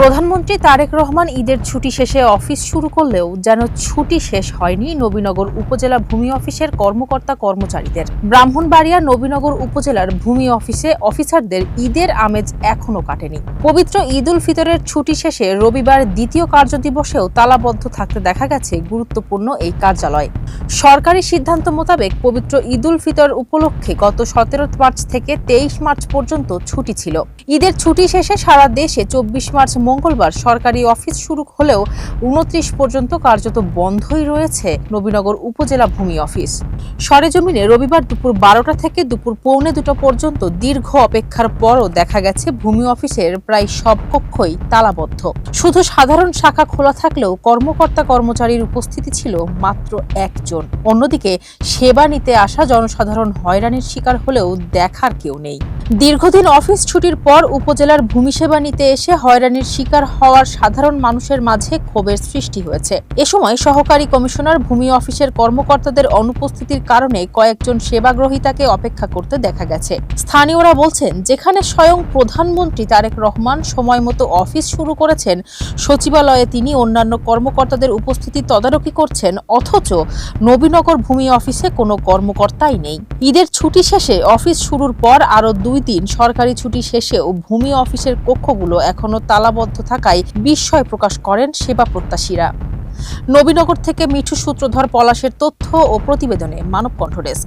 প্রধানমন্ত্রী তারেক রহমান ঈদের ছুটি শেষে অফিস শুরু করলেও যেন ছুটি শেষ হয়নি নবীনগর উপজেলা ভূমি অফিসের কর্মকর্তা কর্মচারীদের। ব্রাহ্মণবাড়িয়া নবীনগর উপজেলার ভূমি অফিসে অফিসারদের ঈদের আমেজ এখনো কাটেনি। পবিত্র ঈদ উল ফিতরের ছুটি শেষে রবিবার দ্বিতীয় কার্যদিবসেও তালাবদ্ধ থাকতে দেখা গেছে গুরুত্বপূর্ণ এই কার্যালয়। সরকারি সিদ্ধান্ত মোতাবেক পবিত্র ঈদ উল ফিতর উপলক্ষে গত 17 মার্চ থেকে 23 মার্চ পর্যন্ত ছুটি ছিল। ঈদের ছুটি শেষে সারা দেশে 24 মার্চ মঙ্গলবার সরকারি অফিস শুরু হলেও 29 পর্যন্ত কার্যত বন্ধই রয়েছে নবীনগর উপজেলা ভূমি অফিস। সরেজমিনে রবিবার দুপুর 12টা থেকে দুপুর 1:45 পর্যন্ত দীর্ঘ অপেক্ষার পরও দেখা গেছে ভূমি অফিসের প্রায় সব কক্ষই তালাবদ্ধ। শুধু সাধারণ শাখা খোলা থাকলেও কর্মকর্তা কর্মচারীর উপস্থিতি ছিল মাত্র একজন। অন্যদিকে সেবা নিতে আসা জনসাধারণ হয়রানির শিকার হলেও দেখার কেউ নেই। দীর্ঘদিন অফিস ছুটির পর উপজেলার ভূমি সেবা নিতে এসে হয়রানির শিকার হওয়ার সাধারণ মানুষের মাঝে ক্ষোভের সৃষ্টি হয়েছে। এ সময় সহকারী কমিশনার ভূমি অফিসের কর্মকর্তাদের অনুপস্থিতির কারণে কয়েকজন সেবাগ্রহীতাকে অপেক্ষা করতে দেখা গেছে। স্থানীয়রা বলছেন, যেখানে স্বয়ং প্রধানমন্ত্রী তারেক রহমান সময় মতো অফিস শুরু করেছেন, সচিবালয়ে তিনি অন্যান্য কর্মকর্তাদের উপস্থিতি তদারকি করছেন, অথচ নবীনগর ভূমি অফিসে কোনো কর্মকর্তাই নেই। ঈদের ছুটি শেষে অফিস শুরুর পর আরও 2 দিন সরকারি ছুটি শেষেও ভূমি অফিসের কক্ষগুলো এখনো তালাবদ্ধ থাকায় বিস্ময় প্রকাশ করেন সেবা প্রত্যাশীরা। নবীনগর থেকে মিঠু সূত্রধর পলাশের তথ্য ও প্রতিবেদনে মানবকণ্ঠ ডেস্ক।